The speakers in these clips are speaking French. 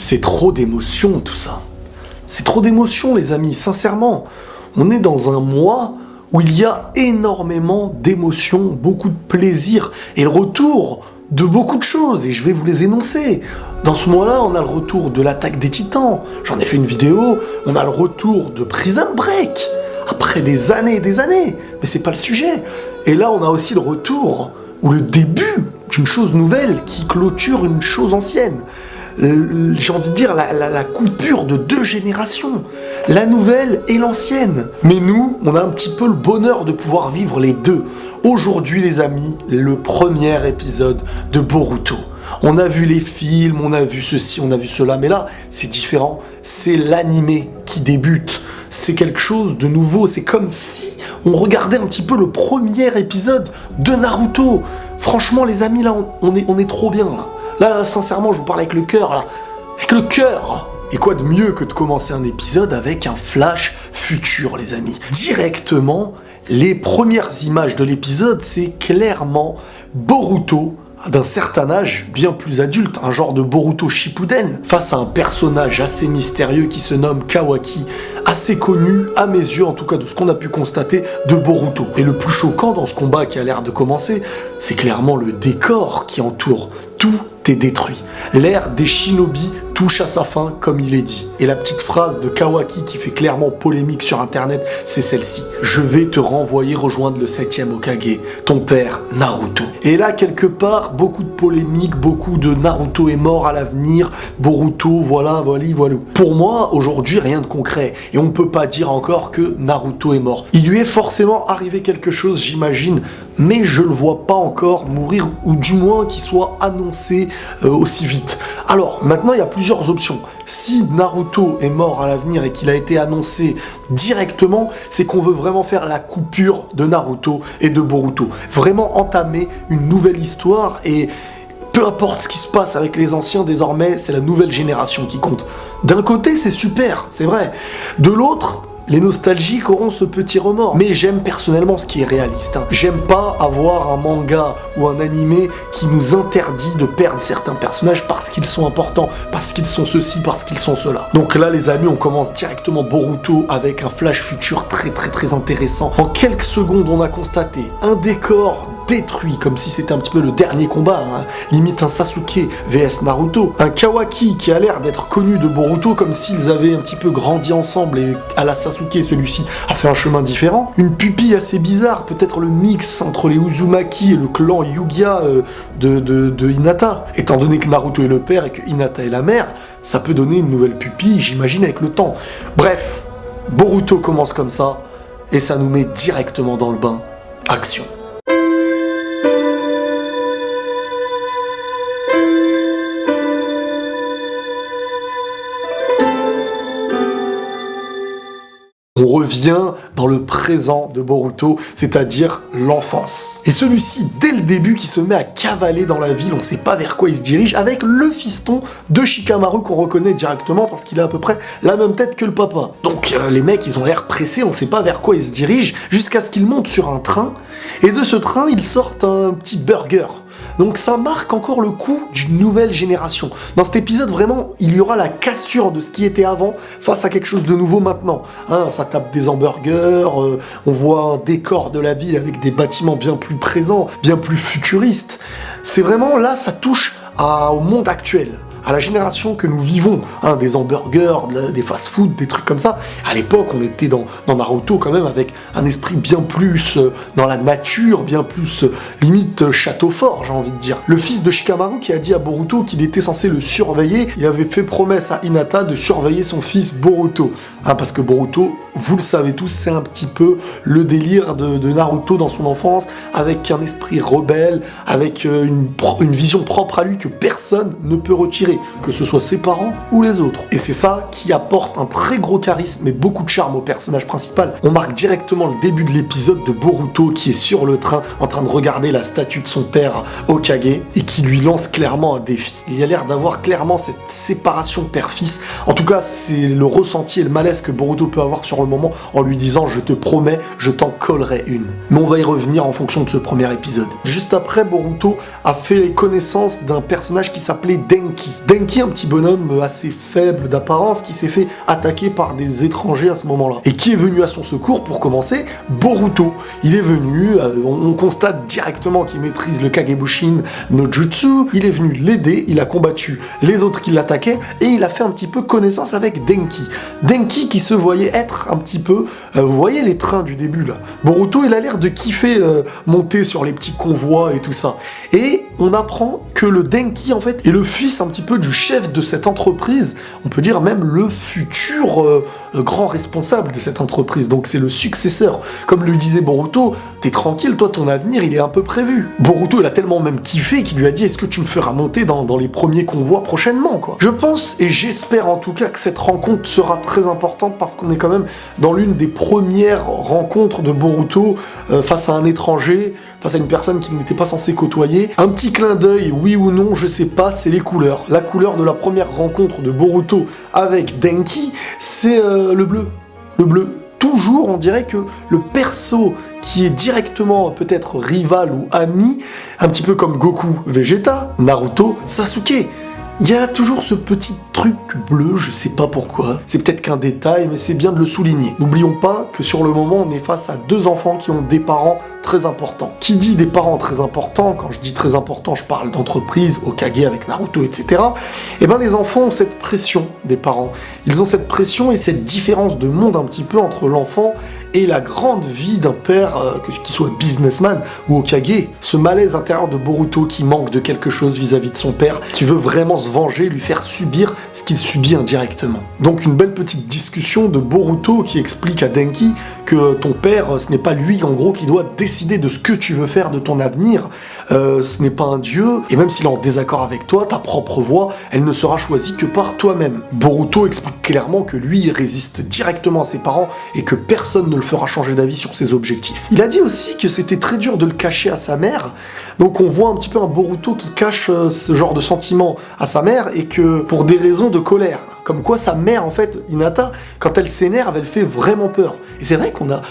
C'est trop d'émotions tout ça. C'est trop d'émotions les amis, sincèrement. On est dans un mois où il y a énormément d'émotions, beaucoup de plaisir et le retour de beaucoup de choses et je vais vous les énoncer. Dans ce mois-là, on a le retour de l'Attaque des Titans. J'en ai fait une vidéo. On a le retour de Prison Break. Après des années et des années. Mais c'est pas le sujet. Et là, on a aussi le retour ou le début d'une chose nouvelle qui clôture une chose ancienne. J'ai envie de dire la coupure de 2 générations, la nouvelle et l'ancienne. Mais nous, on a un petit peu le bonheur de pouvoir vivre les deux. Aujourd'hui les amis, le premier épisode de Boruto. On a vu les films, on a vu ceci, on a vu cela, mais là, c'est différent. C'est l'animé qui débute. C'est quelque chose de nouveau. C'est comme si on regardait un petit peu le premier épisode de Naruto. Franchement les amis, là, on est trop bien, là. Là, sincèrement, je vous parle avec le cœur, là. Avec le cœur. Et quoi de mieux que de commencer un épisode avec un flash futur, les amis. Directement, les premières images de l'épisode, c'est clairement Boruto, d'un certain âge, bien plus adulte, un genre de Boruto Shippuden, face à un personnage assez mystérieux qui se nomme Kawaki, assez connu, à mes yeux, en tout cas de ce qu'on a pu constater, de Boruto. Et le plus choquant dans ce combat qui a l'air de commencer, c'est clairement le décor qui entoure. Tout est détruit. L'ère des shinobi touche à sa fin, comme il est dit. Et la petite phrase de Kawaki qui fait clairement polémique sur internet, c'est celle-ci. Je vais te renvoyer rejoindre le 7e Hokage, ton père Naruto. Et là, quelque part, beaucoup de polémiques, beaucoup de Naruto est mort à l'avenir, Boruto, voilà. Pour moi, aujourd'hui, rien de concret. Et on ne peut pas dire encore que Naruto est mort. Il lui est forcément arrivé quelque chose, j'imagine, mais je le vois pas encore mourir, ou du moins qu'il soit annoncé aussi vite. Alors, maintenant, il y a plusieurs options. Si Naruto est mort à l'avenir et qu'il a été annoncé directement, c'est qu'on veut vraiment faire la coupure de Naruto et de Boruto. Vraiment entamer une nouvelle histoire et peu importe ce qui se passe avec les anciens, désormais, c'est la nouvelle génération qui compte. D'un côté, c'est super, c'est vrai. De l'autre, les nostalgiques auront ce petit remords. Mais j'aime personnellement ce qui est réaliste. J'aime pas avoir un manga ou un animé qui nous interdit de perdre certains personnages parce qu'ils sont importants, parce qu'ils sont ceci, parce qu'ils sont cela. Donc là les amis, on commence directement Boruto avec un flash futur très intéressant. En quelques secondes, on a constaté un décor détruit, comme si c'était un petit peu le dernier combat, limite un Sasuke vs Naruto, un Kawaki qui a l'air d'être connu de Boruto, comme s'ils avaient un petit peu grandi ensemble et à la Sasuke, celui-ci a fait un chemin différent, une pupille assez bizarre, peut-être le mix entre les Uzumaki et le clan Yugia de Hinata, étant donné que Naruto est le père et que Hinata est la mère, ça peut donner une nouvelle pupille, j'imagine, avec le temps. Bref, Boruto commence comme ça, et ça nous met directement dans le bain. Action. On revient dans le présent de Boruto, c'est-à-dire l'enfance. Et celui-ci, dès le début, qui se met à cavaler dans la ville, on ne sait pas vers quoi il se dirige, avec le fiston de Shikamaru qu'on reconnaît directement parce qu'il a à peu près la même tête que le papa. Donc les mecs, ils ont l'air pressés, on ne sait pas vers quoi ils se dirigent, jusqu'à ce qu'ils montent sur un train, et de ce train, ils sortent un petit burger. Donc ça marque encore le coup d'une nouvelle génération. Dans cet épisode, vraiment, il y aura la cassure de ce qui était avant face à quelque chose de nouveau maintenant. Ça tape des hamburgers, on voit un décor de la ville avec des bâtiments bien plus présents, bien plus futuristes. C'est vraiment, là, ça touche au monde actuel, à la génération que nous vivons, des hamburgers, des fast-food, des trucs comme ça. À l'époque, on était dans Naruto quand même avec un esprit bien plus dans la nature, bien plus limite château fort, j'ai envie de dire. Le fils de Shikamaru qui a dit à Boruto qu'il était censé le surveiller, il avait fait promesse à Hinata de surveiller son fils Boruto. Parce que Boruto, vous le savez tous, c'est un petit peu le délire de Naruto dans son enfance, avec un esprit rebelle, avec une vision propre à lui que personne ne peut retirer, que ce soit ses parents ou les autres. Et c'est ça qui apporte un très gros charisme et beaucoup de charme au personnage principal. On marque directement le début de l'épisode de Boruto qui est sur le train en train de regarder la statue de son père Hokage et qui lui lance clairement un défi. Il y a l'air d'avoir clairement cette séparation père-fils. En tout cas, c'est le ressenti et le malaise que Boruto peut avoir sur le moment en lui disant « Je te promets, je t'en collerai une ». Mais on va y revenir en fonction de ce premier épisode. Juste après, Boruto a fait connaissance d'un personnage qui s'appelait Denki. Denki, un petit bonhomme assez faible d'apparence qui s'est fait attaquer par des étrangers à ce moment-là. Et qui est venu à son secours pour commencer? Boruto. Il est venu, on constate directement qu'il maîtrise le Kagebushin no Jutsu, il est venu l'aider, il a combattu les autres qui l'attaquaient et il a fait un petit peu connaissance avec Denki. Denki qui se voyait être un petit peu, vous voyez les trains du début là, Boruto il a l'air de kiffer monter sur les petits convois et tout ça. Et on apprend que le Denki en fait est le fils un petit peu du chef de cette entreprise, on peut dire même le futur grand responsable de cette entreprise, donc c'est le successeur. Comme le disait Boruto, t'es tranquille, toi ton avenir il est un peu prévu. Boruto il a tellement même kiffé qu'il lui a dit est-ce que tu me feras monter dans les premiers convois prochainement quoi. Je pense et j'espère en tout cas que cette rencontre sera très importante parce qu'on est quand même dans l'une des premières rencontres de Boruto face à un étranger, face à une personne qu'il n'était pas censé côtoyer. Un petit clin d'œil, oui ou non, je sais pas, c'est les couleurs. La couleur de la première rencontre de Boruto avec Denki, c'est le bleu. Le bleu. Toujours, on dirait que le perso qui est directement peut-être rival ou ami, un petit peu comme Goku, Vegeta, Naruto, Sasuke. Il y a toujours ce petit truc bleu, je sais pas pourquoi. C'est peut-être qu'un détail, mais c'est bien de le souligner. N'oublions pas que sur le moment, on est face à deux enfants qui ont des parents très importants. Qui dit des parents très importants, quand je dis très importants, je parle d'entreprise, Hokage avec Naruto, etc. Eh ben les enfants ont cette pression des parents. Ils ont cette pression et cette différence de monde un petit peu entre l'enfant et la grande vie d'un père, qu'il soit businessman ou Hokage. Ce malaise intérieur de Boruto qui manque de quelque chose vis-à-vis de son père, qui veut vraiment se venger, lui faire subir ce qu'il subit indirectement. Donc une belle petite discussion de Boruto qui explique à Denki que ton père, ce n'est pas lui en gros qui doit décider de ce que tu veux faire de ton avenir, ce n'est pas un dieu, et même s'il est en désaccord avec toi, ta propre voix, elle ne sera choisie que par toi-même. Boruto explique clairement que lui, il résiste directement à ses parents et que personne ne le fera changer d'avis sur ses objectifs. Il a dit aussi que c'était très dur de le cacher à sa mère, donc on voit un petit peu un Boruto qui cache ce genre de sentiments à sa mère et que pour des raisons de colère. Comme quoi sa mère, en fait, Hinata, quand elle s'énerve, elle fait vraiment peur. Et c'est vrai qu'on a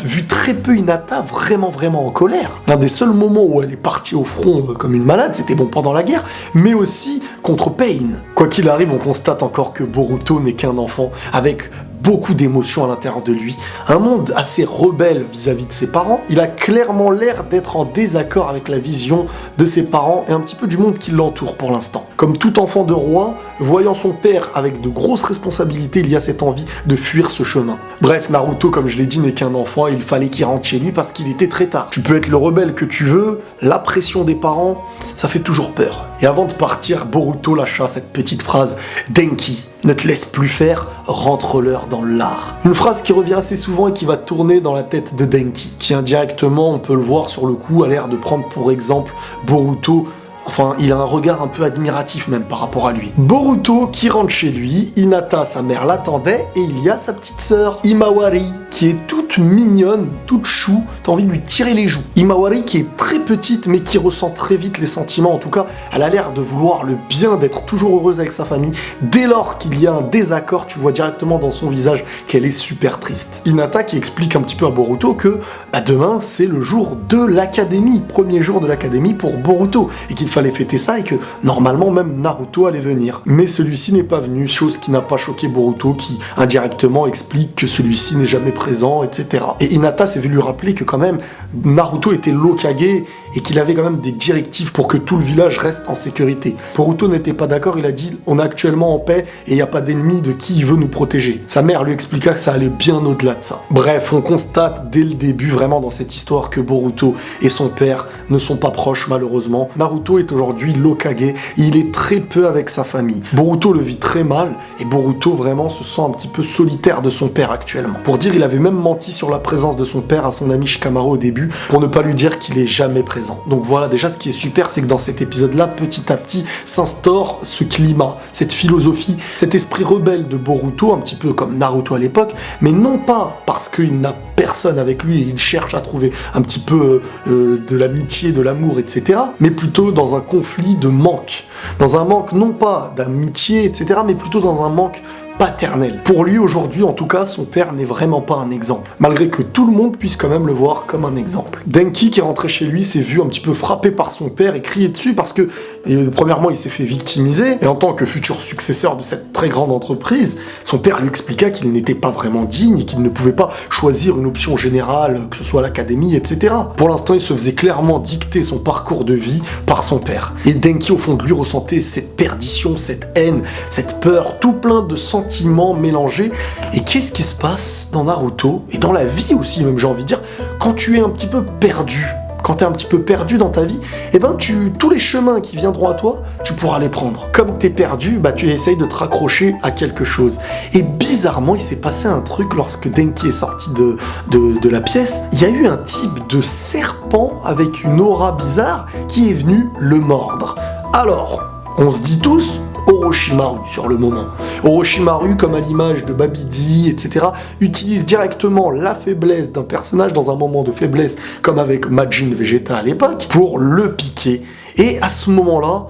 vu très peu Hinata vraiment en colère. L'un des seuls moments où elle est partie au front comme une malade, c'était bon pendant la guerre, mais aussi contre Pain. Quoi qu'il arrive, on constate encore que Boruto n'est qu'un enfant, avec beaucoup d'émotions à l'intérieur de lui, un monde assez rebelle vis-à-vis de ses parents. Il a clairement l'air d'être en désaccord avec la vision de ses parents et un petit peu du monde qui l'entoure pour l'instant. Comme tout enfant de roi, voyant son père avec de grosses responsabilités, il y a cette envie de fuir ce chemin. Bref, Naruto, comme je l'ai dit, n'est qu'un enfant et il fallait qu'il rentre chez lui parce qu'il était très tard. Tu peux être le rebelle que tu veux, la pression des parents, ça fait toujours peur. Et avant de partir, Boruto lâcha cette petite phrase « Denki, ne te laisse plus faire, rentre-leur dans l'art ». Une phrase qui revient assez souvent et qui va tourner dans la tête de Denki, qui indirectement, on peut le voir sur le coup, a l'air de prendre pour exemple Boruto. Enfin, il a un regard un peu admiratif même par rapport à lui. Boruto qui rentre chez lui, Hinata, sa mère, l'attendait, et il y a sa petite sœur, Himawari, qui est toute mignonne, toute chou, t'as envie de lui tirer les joues. Himawari qui est très petite, mais qui ressent très vite les sentiments, en tout cas, elle a l'air de vouloir le bien, d'être toujours heureuse avec sa famille. Dès lors qu'il y a un désaccord, tu vois directement dans son visage qu'elle est super triste. Hinata qui explique un petit peu à Boruto que demain, c'est le jour de l'académie, premier jour de l'académie pour Boruto, et qu'il fallait fêter ça et que normalement même Naruto allait venir. Mais celui-ci n'est pas venu, chose qui n'a pas choqué Boruto, qui indirectement explique que celui-ci n'est jamais présent, etc. Et Hinata s'est vu lui rappeler que quand même Naruto était l'Hokage et qu'il avait quand même des directives pour que tout le village reste en sécurité. Boruto n'était pas d'accord, il a dit on est actuellement en paix et il n'y a pas d'ennemi de qui il veut nous protéger. Sa mère lui expliqua que ça allait bien au-delà de ça. Bref, on constate dès le début vraiment dans cette histoire que Boruto et son père ne sont pas proches malheureusement. Naruto est aujourd'hui l'Hokage et il est très peu avec sa famille. Boruto le vit très mal et Boruto vraiment se sent un petit peu solitaire de son père actuellement. Pour dire, il avait même menti sur la présence de son père à son ami Shikamaru au début pour ne pas lui dire qu'il est jamais présent. Donc voilà, déjà ce qui est super, c'est que dans cet épisode-là, petit à petit, s'instaure ce climat, cette philosophie, cet esprit rebelle de Boruto, un petit peu comme Naruto à l'époque, mais non pas parce qu'il n'a personne avec lui et il cherche à trouver un petit peu de l'amitié, de l'amour, etc., mais plutôt dans un conflit de manque. Dans un manque non pas d'amitié, etc., mais plutôt dans un manque paternel. Pour lui, aujourd'hui, en tout cas, son père n'est vraiment pas un exemple, malgré que tout le monde puisse quand même le voir comme un exemple. Denki, qui est rentré chez lui, s'est vu un petit peu frappé par son père et crié dessus parce que Et premièrement, il s'est fait victimiser, et en tant que futur successeur de cette très grande entreprise, son père lui expliqua qu'il n'était pas vraiment digne et qu'il ne pouvait pas choisir une option générale, que ce soit l'académie, etc. Pour l'instant, il se faisait clairement dicter son parcours de vie par son père. Et Denki, au fond de lui, ressentait cette perdition, cette haine, cette peur, tout plein de sentiments mélangés. Et qu'est-ce qui se passe dans Naruto, et dans la vie aussi, même j'ai envie de dire, quand tu es un petit peu perdu? Quand t'es un petit peu perdu dans ta vie, eh ben tous les chemins qui viendront à toi, tu pourras les prendre. Comme t'es perdu, bah tu essayes de te raccrocher à quelque chose. Et bizarrement, il s'est passé un truc lorsque Denki est sorti de la pièce. Il y a eu un type de serpent avec une aura bizarre qui est venu le mordre. Alors, on se dit tous Orochimaru sur le moment. Orochimaru, comme à l'image de Babidi, etc., utilise directement la faiblesse d'un personnage dans un moment de faiblesse, comme avec Majin Vegeta à l'époque, pour le piquer. Et à ce moment-là,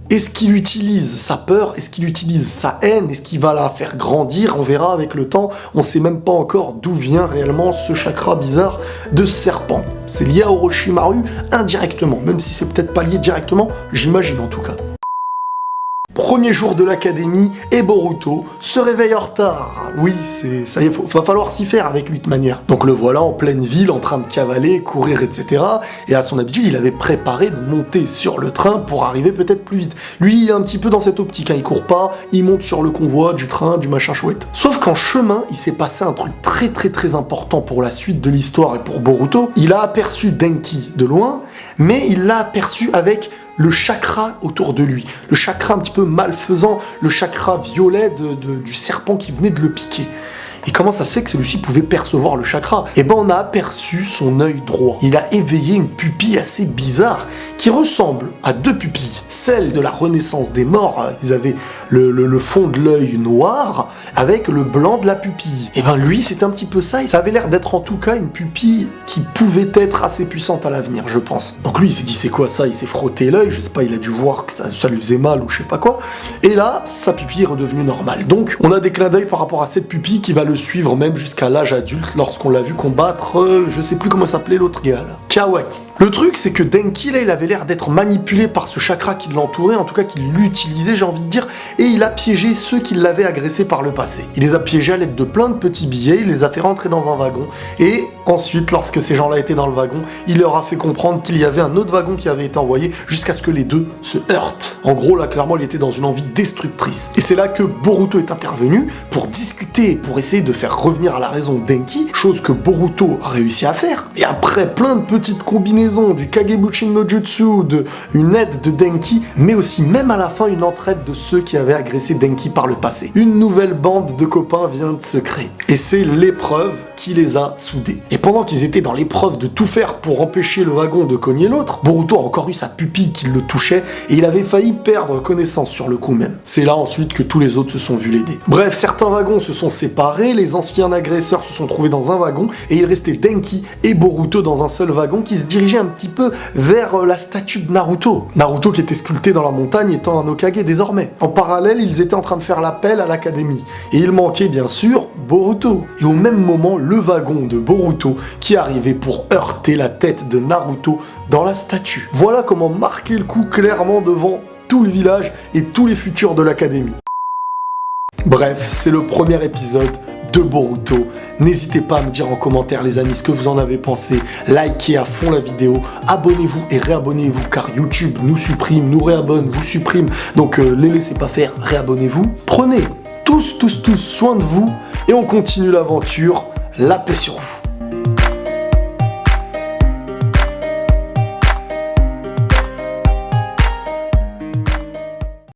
est-ce qu'il utilise sa peur? Est-ce qu'il utilise sa haine? Est-ce qu'il va la faire grandir? On verra avec le temps. On sait même pas encore d'où vient réellement ce chakra bizarre de serpent. C'est lié à Orochimaru indirectement, même si c'est peut-être pas lié directement, j'imagine en tout cas. Premier jour de l'académie, et Boruto se réveille en retard. Oui, ça y est, va falloir s'y faire avec lui de manière. Donc le voilà en pleine ville, en train de cavaler, courir, etc. Et à son habitude, il avait préparé de monter sur le train pour arriver peut-être plus vite. Lui, il est un petit peu dans cette optique, hein. Il court pas, il monte sur le convoi du train, du machin chouette. Sauf qu'en chemin, il s'est passé un truc très important pour la suite de l'histoire et pour Boruto. Il a aperçu Denki de loin, mais il l'a aperçu avec le chakra autour de lui, le chakra un petit peu malfaisant, le chakra violet du serpent qui venait de le piquer. Et comment ça se fait que celui-ci pouvait percevoir le chakra? Eh ben on a aperçu son œil droit. Il a éveillé une pupille assez bizarre qui ressemble à deux pupilles. Celle de la renaissance des morts, ils avaient le fond de l'œil noir avec le blanc de la pupille. Et ben lui c'est un petit peu ça, et ça avait l'air d'être en tout cas une pupille qui pouvait être assez puissante à l'avenir, je pense. Donc lui il s'est dit c'est quoi ça? Il s'est frotté l'œil, je sais pas, il a dû voir que ça lui faisait mal ou je sais pas quoi. Et là sa pupille est redevenue normale. Donc on a des clins d'œil par rapport à cette pupille qui va le suivre même jusqu'à l'âge adulte lorsqu'on l'a vu combattre, je sais plus comment s'appelait l'autre gars là, Kawaki. Le truc c'est que Denki là il avait l'air d'être manipulé par ce chakra qui l'entourait, en tout cas qui l'utilisait j'ai envie de dire, et il a piégé ceux qui l'avaient agressé par le passé. Il les a piégés à l'aide de plein de petits billets, il les a fait rentrer dans un wagon, et ensuite lorsque ces gens là étaient dans le wagon, il leur a fait comprendre qu'il y avait un autre wagon qui avait été envoyé jusqu'à ce que les deux se heurtent. En gros là clairement il était dans une envie destructrice. Et c'est là que Boruto est intervenu pour discuter, pour essayer de faire revenir à la raison Denki, chose que Boruto a réussi à faire. Et après plein de petites combinaisons, du Kagebushin no Jutsu, une aide de Denki, mais aussi même à la fin une entraide de ceux qui avaient agressé Denki par le passé. Une nouvelle bande de copains vient de se créer. Et c'est l'épreuve qui les a soudés. Et pendant qu'ils étaient dans l'épreuve de tout faire pour empêcher le wagon de cogner l'autre, Boruto a encore eu sa pupille qui le touchait et il avait failli perdre connaissance sur le coup même. C'est là ensuite que tous les autres se sont vus l'aider. Bref, certains wagons se sont séparés, les anciens agresseurs se sont trouvés dans un wagon et il restait Denki et Boruto dans un seul wagon qui se dirigeait un petit peu vers la statue de Naruto. Naruto qui était sculpté dans la montagne étant un Hokage désormais. En parallèle, ils étaient en train de faire l'appel à l'académie. Et il manquait bien sûr Boruto. Et au même moment, le wagon de Boruto qui arrivait pour heurter la tête de Naruto dans la statue. Voilà comment marquer le coup clairement devant tout le village et tous les futurs de l'académie. Bref, c'est le premier épisode de Boruto. N'hésitez pas à me dire en commentaire les amis ce que vous en avez pensé, likez à fond la vidéo, abonnez-vous et réabonnez-vous car YouTube nous supprime, nous réabonne, vous supprime, donc les laissez pas faire, réabonnez-vous. Prenez tous soin de vous et on continue l'aventure, la paix sur vous.